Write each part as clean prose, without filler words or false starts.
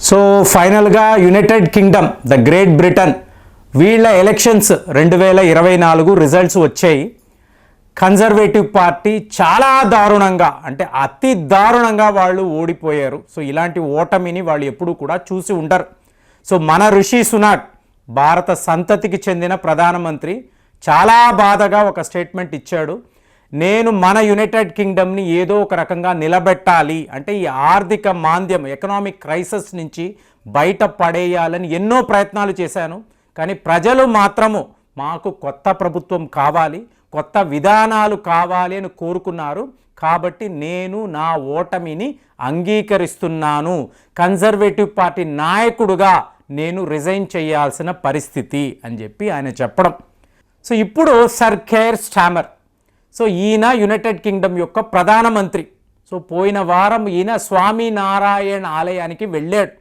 So ఫైనల్గా United Kingdom, the great Britain, వీళ్ళ elections 2024 results వచ్చాయి. కన్జర్వేటివ్ పార్టీ చాలా దారుణంగా, అంటే అతి దారుణంగా వాళ్ళు ఓడిపోయారు. సో ఇలాంటి ఓటమిని వాళ్ళు ఎప్పుడూ కూడా చూసి ఉండరు. సో మన రిషి సునాక్, భారత సంతతికి చెందిన ప్రధానమంత్రి, చాలా బాధగా ఒక స్టేట్మెంట్ ఇచ్చాడు. నేను మన యునైటెడ్ కింగ్డమ్ని ఏదో ఒక రకంగా నిలబెట్టాలి, అంటే ఈ ఆర్థిక మాంద్యం, ఎకనామిక్ క్రైసిస్ నుంచి బయట పడేయాలని ఎన్నో ప్రయత్నాలు చేశాను. కానీ ప్రజలు మాత్రము మాకు కొత్త ప్రభుత్వం కావాలి, కొత్త విధానాలు కావాలి అని కోరుకున్నారు. కాబట్టి నేను నా ఓటమిని అంగీకరిస్తున్నాను, కన్జర్వేటివ్ పార్టీ నాయకుడుగా నేను రిజైన్ చేయాల్సిన పరిస్థితి అని చెప్పి ఆయన చెప్పడం. సో ఇప్పుడు సర్ కేర్ స్టామర్, సో ఈయన యునైటెడ్ కింగ్డమ్ యొక్క ప్రధానమంత్రి. సో పోయిన వారం ఈయన స్వామినారాయణ ఆలయానికి వెళ్ళాడు,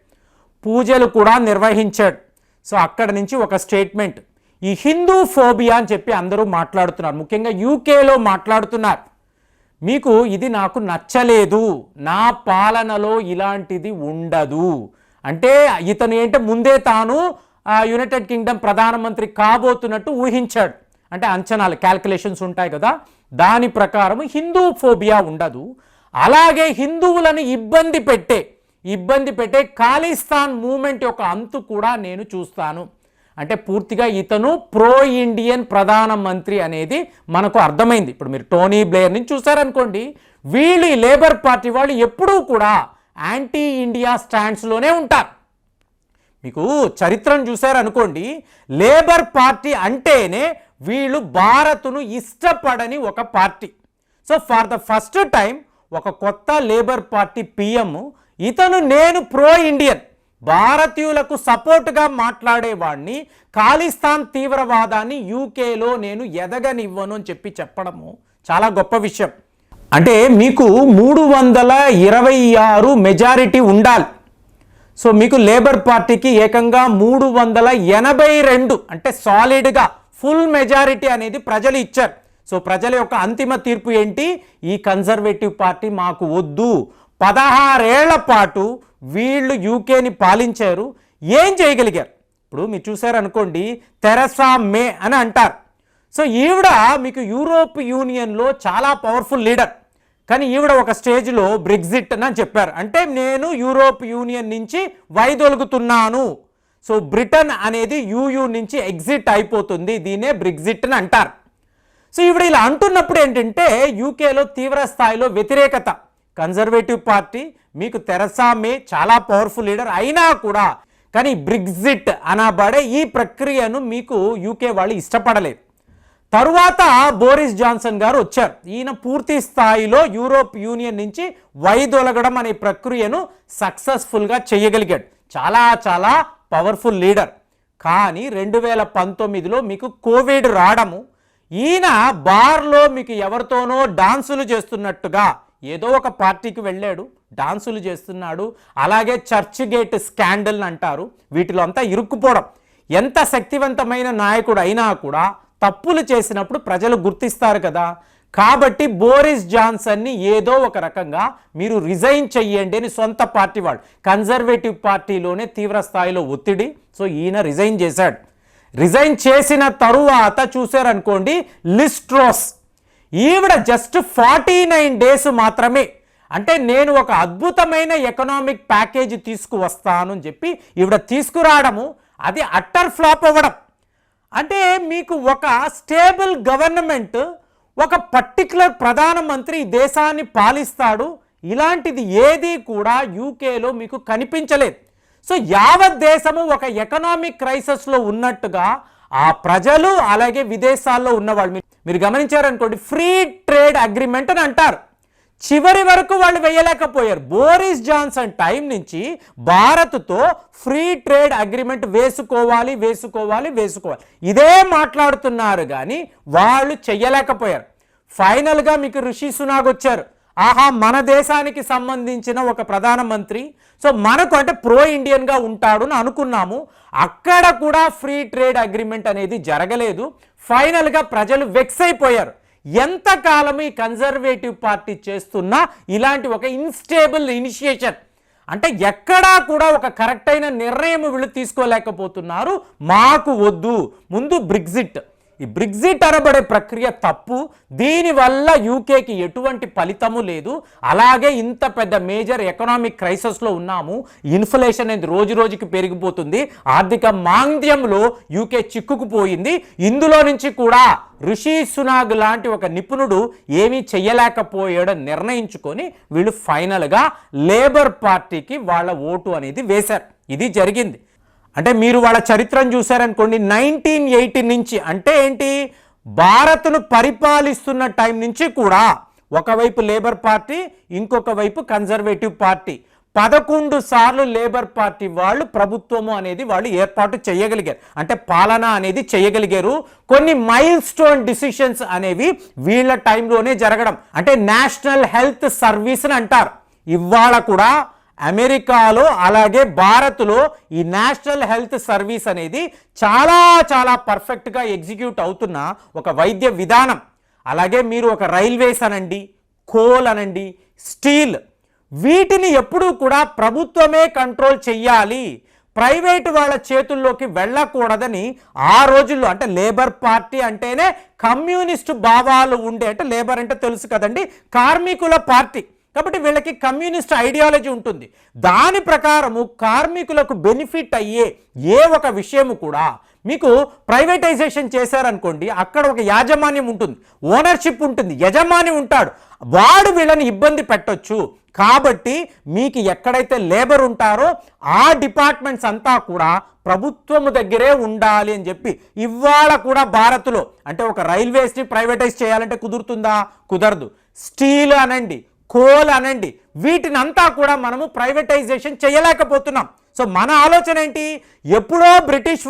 పూజలు కూడా నిర్వహించాడు. సో అక్కడ నుంచి ఒక స్టేట్మెంట్, ఈ హిందూ ఫోబియా అని చెప్పి అందరూ మాట్లాడుతున్నారు, ముఖ్యంగా యూకేలో మాట్లాడుతున్నారు. మీకు ఇది నాకు నచ్చలేదు, నా పాలనలో ఇలాంటిది ఉండదు. అంటే ఇతను ఏంటంటే ముందే తాను యునైటెడ్ కింగ్డమ్ ప్రధానమంత్రి కాబోతున్నట్టు ఊహించాడు. అంటే అంచనాలు, క్యాల్కులేషన్స్ ఉంటాయి కదా, దాని ప్రకారం హిందూ ఫోబియా ఉండదు. అలాగే హిందువులను ఇబ్బంది పెట్టే ఖాళిస్తాన్ మూమెంట్ యొక్క అంతు కూడా నేను చూస్తాను. అంటే పూర్తిగా ఇతను ప్రో ఇండియన్ ప్రధానమంత్రి అనేది మనకు అర్థమైంది. ఇప్పుడు మీరు టోనీ బ్లేయర్ నుంచి చూసారనుకోండి, వీళ్ళు ఈ లేబర్ పార్టీ వాళ్ళు ఎప్పుడూ కూడా యాంటీ ఇండియా స్టాండ్స్లోనే ఉంటారు. మీకు చరిత్రను చూసారనుకోండి, లేబర్ పార్టీ అంటేనే వీళ్ళు భారత్ను ఇష్టపడని ఒక party. So for the first time ఒక కొత్త లేబర్ పార్టీ పిఎం ఇతను, నేను ప్రో ఇండియన్, భారతీయులకు సపోర్ట్గా మాట్లాడేవాడిని, ఖాళిస్తాన్ తీవ్రవాదాన్ని యూకేలో నేను ఎదగనివ్వను అని చెప్పడము చాలా గొప్ప విషయం. అంటే మీకు 326 మెజారిటీ ఉండాలి. సో మీకు లేబర్ పార్టీకి ఏకంగా 382, అంటే సాలిడ్గా ఫుల్ మెజారిటీ అనేది ప్రజలు ఇచ్చారు. సో ప్రజల యొక్క అంతిమ తీర్పు ఏంటి? ఈ కన్జర్వేటివ్ పార్టీ మాకు వద్దు. 16 ఏళ్ల పాటు వీళ్ళు యూకేని పాలించారు, ఏం చేయగలిగారు? ఇప్పుడు మీరు చూసారనుకోండి, తెరెసా మే అని అంటారు. సో ఈవిడ మీకు యూరోప్ యూనియన్లో చాలా పవర్ఫుల్ లీడర్. కానీ ఈవిడ ఒక స్టేజ్లో బ్రెగ్జిట్ అని చెప్పారు, అంటే నేను యూరోప్ యూనియన్ నుంచి వైదొలుగుతున్నాను. సో బ్రిటన్ అనేది యూయూ నుంచి ఎగ్జిట్ అయిపోతుంది, దీన్నే బ్రెగ్జిట్ అని అంటారు. సో ఈవిడ ఇలా అంటున్నప్పుడు ఏంటంటే యూకేలో తీవ్ర స్థాయిలో వ్యతిరేకత. కన్జర్వేటివ్ పార్టీ, మీకు తెరెసా మే చాలా పవర్ఫుల్ లీడర్ అయినా కూడా, కానీ బ్రెగ్జిట్ అనబడే ఈ ప్రక్రియను మీకు యూకే వాళ్ళు ఇష్టపడలేదు. తరువాత బోరిస్ జాన్సన్ గారు వచ్చారు. ఈయన పూర్తి స్థాయిలో యూరోప్ యూనియన్ నుంచి వైదొలగడం అనే ప్రక్రియను సక్సెస్ఫుల్గా చేయగలిగాడు. చాలా చాలా పవర్ఫుల్ లీడర్. కానీ 2019లో మీకు కోవిడ్ రావడము, ఈయన బార్లో మీకు ఎవరితోనో డాన్సులు చేస్తున్నట్టుగా ఏదో ఒక పార్టీకి వెళ్ళాడు, డాన్సులు చేస్తున్నాడు. అలాగే చర్చ్ గేట్ స్కాండల్ అంటారు, వీటిలో అంతా ఇరుక్కుపోవడం. ఎంత శక్తివంతమైన నాయకుడు అయినా కూడా తప్పులు చేసినప్పుడు ప్రజలు గుర్తిస్తారు కదా. కాబట్టి బోరిస్ జాన్సన్ని ఏదో ఒక రకంగా మీరు రిజైన్ చెయ్యండి అని సొంత పార్టీ వాళ్ళు, కన్జర్వేటివ్ పార్టీలోనే తీవ్ర స్థాయిలో ఒత్తిడి. సో ఈయన రిజైన్ చేశాడు. రిజైన్ చేసిన తరువాత చూసారనుకోండి, లిజ్ ట్రస్, ఈవిడ జస్ట్ 49 డేస్ మాత్రమే, అంటే నేను ఒక అద్భుతమైన ఎకనామిక్ ప్యాకేజీ తీసుకువస్తాను అని చెప్పి ఈవిడ తీసుకురావడము, అది అట్టర్ ఫ్లాప్ అవ్వడం. అంటే మీకు ఒక స్టేబుల్ గవర్నమెంట్, ఒక పర్టికులర్ ప్రధానమంత్రి ఈ దేశాన్ని పాలిస్తాడు, ఇలాంటిది ఏది కూడా యూకేలో మీకు కనిపించలేదు. సో యావత్ దేశము ఒక ఎకనామిక్ క్రైసిస్లో ఉన్నట్టుగా ఆ ప్రజలు, అలాగే విదేశాల్లో ఉన్నవాళ్ళు, మీరు గమనించారనుకోండి, ఫ్రీ ట్రేడ్ అగ్రిమెంట్ అని అంటారు, చివరి వరకు వాళ్ళు వేయలేకపోయారు. బోరిస్ జాన్సన్ టైం నుంచి భారత్తో ఫ్రీ ట్రేడ్ అగ్రిమెంట్ వేసుకోవాలి, ఇదే మాట్లాడుతున్నారు, కానీ వాళ్ళు చెయ్యలేకపోయారు. ఫైనల్గా మీకు రిషి సునాక్ వచ్చారు. ఆహా, మన దేశానికి సంబంధించిన ఒక ప్రధానమంత్రి, సో మనకు అంటే ప్రో ఇండియన్గా ఉంటాడు అని అనుకున్నాము. అక్కడ కూడా ఫ్రీ ట్రేడ్ అగ్రిమెంట్ అనేది జరగలేదు. ఫైనల్గా ప్రజలు వెక్స్ అయిపోయారు. ఎంతకాలం ఈ కన్జర్వేటివ్ పార్టీ చేస్తున్నా ఇలాంటి ఒక ఇన్స్టేబుల్ ఇనిషియేషన్, అంటే ఎక్కడా కూడా ఒక కరెక్ట్ అయిన నిర్ణయం వీళ్ళు తీసుకోలేకపోతున్నారు. మాకు వద్దు, ముందు బ్రెగ్జిట్. ఈ బ్రెగ్జిట్ అనబడే ప్రక్రియ తప్పు. దీనివల్ల యూకేకి ఎటువంటి ఫలితము లేదు. అలాగే ఇంత పెద్ద మేజర్ ఎకనామిక్ క్రైసిస్లో ఉన్నాము. ఇన్ఫ్లేషన్ అనేది రోజు రోజుకి పెరిగిపోతుంది. ఆర్థిక మాంద్యంలో యూకే చిక్కుకుపోయింది. ఇందులో నుంచి కూడా రిషి సునాక్ లాంటి ఒక నిపుణుడు ఏమీ చెయ్యలేకపోయాడని నిర్ణయించుకొని వీళ్ళు ఫైనల్గా లేబర్ పార్టీకి వాళ్ళ ఓటు అనేది వేశారు. ఇది జరిగింది. అంటే మీరు వాళ్ళ చరిత్రను చూశారనుకోండి, 1980 నుంచి, అంటే ఏంటి, భారత్ను పరిపాలిస్తున్న టైం నుంచి కూడా ఒకవైపు లేబర్ పార్టీ, ఇంకొక వైపు కన్జర్వేటివ్ పార్టీ, 11 సార్లు లేబర్ పార్టీ వాళ్ళు ప్రభుత్వము అనేది వాళ్ళు ఏర్పాటు చేయగలిగారు. అంటే పాలన అనేది చేయగలిగారు. కొన్ని మైల్ స్టోన్ డిసిషన్స్ అనేవి వీళ్ళ టైంలోనే జరగడం. అంటే నేషనల్ హెల్త్ సర్వీస్ అని అంటారు. ఇవాళ కూడా అమెరికాలో అలాగే భారత్లో ఈ నేషనల్ హెల్త్ సర్వీస్ అనేది చాలా చాలా పర్ఫెక్ట్గా ఎగ్జిక్యూట్ అవుతున్న ఒక వైద్య విధానం. అలాగే మీరు ఒక రైల్వేస్ అనండి, కోల్ అనండి, స్టీల్, వీటిని ఎప్పుడూ కూడా ప్రభుత్వమే కంట్రోల్ చెయ్యాలి, ప్రైవేటు వాళ్ళ చేతుల్లోకి వెళ్ళకూడదని ఆ రోజుల్లో, అంటే లేబర్ పార్టీ అంటేనే కమ్యూనిస్టు భావాలు ఉండే, అంటే లేబర్ అంటే తెలుసు కదండి, కార్మికుల పార్టీ కాబట్టి వీళ్ళకి కమ్యూనిస్ట్ ఐడియాలజీ ఉంటుంది. దాని ప్రకారము కార్మికులకు బెనిఫిట్ అయ్యే ఏ ఒక విషయము కూడా మీకు ప్రైవేటైజేషన్ చేశారనుకోండి, అక్కడ ఒక యాజమాన్యం ఉంటుంది, ఓనర్షిప్ ఉంటుంది, యజమాని ఉంటాడు, వాడు వీళ్ళని ఇబ్బంది పెట్టొచ్చు. కాబట్టి మీకు ఎక్కడైతే లేబర్ ఉంటారో ఆ డిపార్ట్మెంట్స్ అంతా కూడా ప్రభుత్వము దగ్గరే ఉండాలి అని చెప్పి ఇవాళ కూడా భారత్లో, అంటే ఒక రైల్వేస్ని ప్రైవేటైజ్ చేయాలంటే కుదురుతుందా? కుదరదు. స్టీల్ అనండి, కోల్ అనండి, వీటినంతా కూడా మనము ప్రైవేటైజేషన్ చేయలేకపోతున్నాం. సో మన ఆలోచన ఏంటి, ఎప్పుడో బ్రిటిష్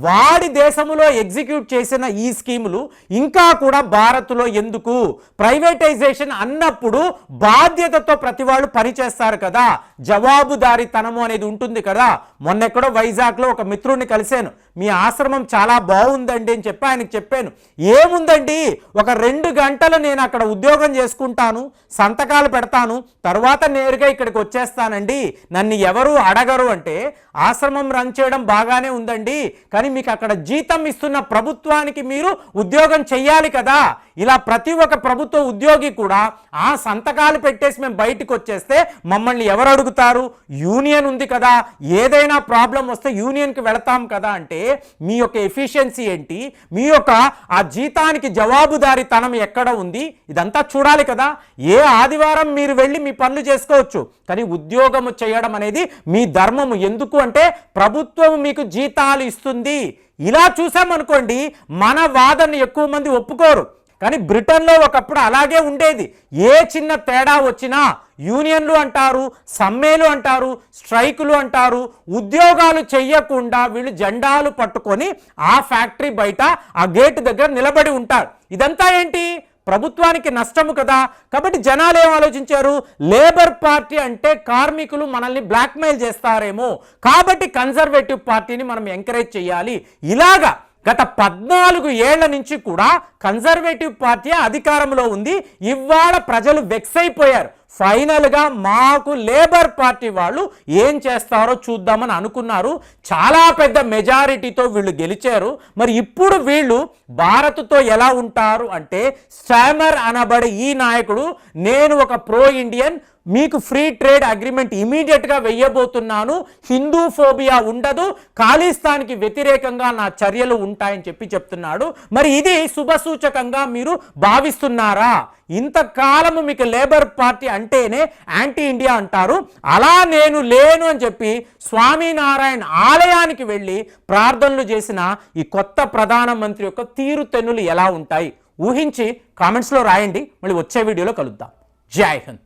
వాడి దేశంలో ఎగ్జిక్యూట్ చేసిన ఈ స్కీములు ఇంకా కూడా భారత్లో ఎందుకు? ప్రైవేటైజేషన్ అన్నప్పుడు బాధ్యతతో ప్రతి వాళ్ళు పనిచేస్తారు కదా, జవాబుదారీతనము అనేది ఉంటుంది కదా. మొన్నెక్కడో వైజాగ్లో ఒక మిత్రుడిని కలిశాను, మీ ఆశ్రమం చాలా బాగుందండి అని చెప్పి ఆయనకి చెప్పాను. ఏముందండి, ఒక 2 గంటలు నేను అక్కడ ఉద్యోగం చేసుకుంటాను, సంతకాలు పెడతాను, తర్వాత నేరుగా ఇక్కడికి వచ్చేస్తానండి, నన్ను ఎవరు అడగరు అంటే, ఆశ్రమం రన్ చేయడం బాగానే ఉందండి, కానీ మీకు అక్కడ జీతం ఇస్తున్న ప్రభుత్వానికి మీరు ఉద్యోగం చెయ్యాలి కదా. ఇలా ప్రతి ఒక్క ప్రభుత్వ ఉద్యోగి కూడా ఆ సంతకాలు పెట్టేసి మేము బయటకు వచ్చేస్తే మమ్మల్ని ఎవరు అడుగుతారు? యూనియన్ ఉంది కదా, ఏదైనా ప్రాబ్లం వస్తే యూనియన్కి వెళతాం కదా. అంటే మీ యొక్క ఎఫిషియన్సీ ఏంటి, మీ యొక్క ఆ జీతానికి జవాబుదారీతనం ఎక్కడ ఉంది, ఇదంతా చూడాలి కదా. ఏ ఆదివారం మీరు వెళ్ళి మీ పనులు చేసుకోవచ్చు, కానీ ఉద్యోగము చేయడం అనేది మీ ధర్మము. ఎందుకు అంటే ప్రభుత్వం మీకు జీతాలు ఇస్తుంది. ఇలా చూసామనుకోండి, మన వాదన ఎక్కువ మంది ఒప్పుకోరు, కానీ బ్రిటన్లో ఒకప్పుడు అలాగే ఉండేది. ఏ చిన్న తేడా వచ్చినా యూనియన్లు అంటారు, సమ్మెలు అంటారు, స్ట్రైకులు అంటారు. ఉద్యోగాలు చెయ్యకుండా వీళ్ళు జెండాలు పట్టుకొని ఆ ఫ్యాక్టరీ బయట ఆ గేటు దగ్గర నిలబడి ఉంటారు. ఇదంతా ఏంటి? ప్రభుత్వానికి నష్టము కదా. కాబట్టి జనాలు ఏం ఆలోచించారు, లేబర్ పార్టీ అంటే కార్మికులు మనల్ని బ్లాక్మెయిల్ చేస్తారేమో, కాబట్టి కన్జర్వేటివ్ పార్టీని మనం ఎంకరేజ్ చేయాలి. ఇలాగా గత 14 ఏళ్ల నుంచి కూడా కన్జర్వేటివ్ పార్టీ అధికారంలో ఉంది. ఇవాళ ప్రజలు వెక్స్ అయిపోయారు. ఫైనల్గా మాకు లేబర్ పార్టీ వాళ్ళు ఏం చేస్తారో చూద్దామని అనుకున్నారు. చాలా పెద్ద మెజారిటీతో వీళ్ళు గెలిచారు. మరి ఇప్పుడు వీళ్ళు భారత్తో ఎలా ఉంటారు అంటే, స్టామర్ అనబడే ఈ నాయకుడు, నేను ఒక ప్రో ఇండియన్, మీకు ఫ్రీ ట్రేడ్ అగ్రిమెంట్ ఇమీడియట్గా వెయ్యబోతున్నాను, హిందూ ఫోబియా ఉండదు, ఖాళీస్థాన్కి వ్యతిరేకంగా నా చర్యలు ఉంటాయని చెప్తున్నాడు. మరి ఇది శుభసూచకంగా మీరు భావిస్తున్నారా? ఇంతకాలము మీకు లేబర్ పార్టీ అంటేనే యాంటీ ఇండియా అంటారు. అలా నేను లేను అని చెప్పి స్వామినారాయణ ఆలయానికి వెళ్ళి ప్రార్థనలు చేసిన ఈ కొత్త ప్రధానమంత్రి యొక్క తీరుతెన్నులు ఎలా ఉంటాయి ఊహించి కామెంట్స్లో రాయండి. మళ్ళీ వచ్చే వీడియోలో కలుద్దాం. జై హింద్.